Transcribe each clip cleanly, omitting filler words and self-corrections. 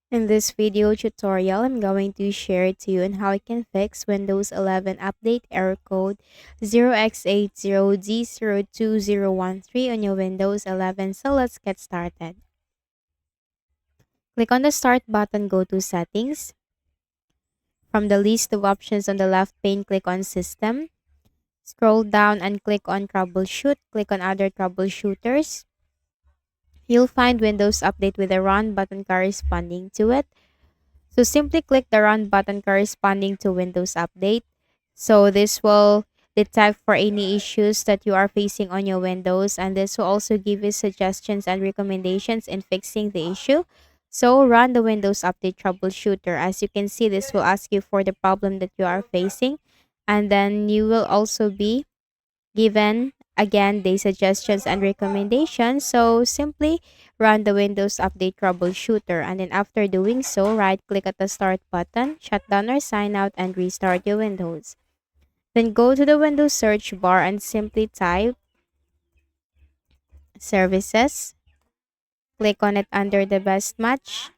In this video tutorial, I'm going to share to you on how I can fix Windows 11 update error code 0x80d02013 on your Windows 11. So let's get started. Click on the Start button, go to Settings. From the list of options on the left pane, click on System. Scroll down and click on Troubleshoot. Click on Other Troubleshooters. You'll find Windows Update with a Run button corresponding to it. So simply click the Run button corresponding to Windows Update. So this will detect for any issues that you are facing on your Windows, and this will also give you suggestions and recommendations in fixing the issue. So run the Windows Update troubleshooter. As you can see, this will ask you for the problem that you are facing, and then you will also be given again the suggestions and recommendations. So simply run the Windows Update troubleshooter, and then after doing so, right click at the Start button, shut down or sign out, and restart your Windows. Then go to the Windows search bar and simply type services. Click on it under the best match.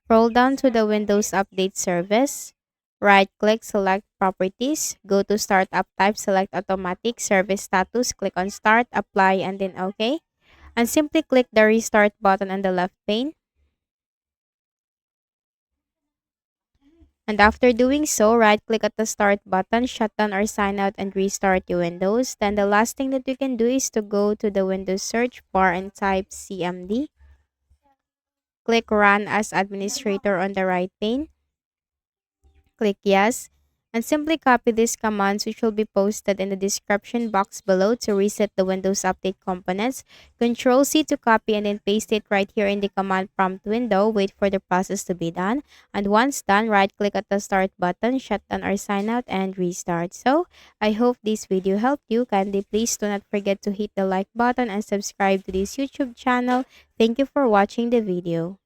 Scroll down to the Windows Update service. Right click, select properties. Go to startup type, select automatic service status. Click on start, apply, and then OK. And simply click the restart button on the left pane. And after doing so, right click at the start button, shut down or sign out, and restart your Windows. Then the last thing that you can do is to go to the Windows search bar and type CMD. Click run as administrator on the right pane. Click yes, and simply copy these commands, which will be posted in the description box below, to reset the Windows Update components. Control C to copy and then paste it right here in the command prompt window. Wait for the process to be done. And once done, right click at the start button, shut down or sign out, and restart. So I hope this video helped you. Kindly please do not forget to hit the like button and subscribe to this YouTube channel. Thank you for watching the video.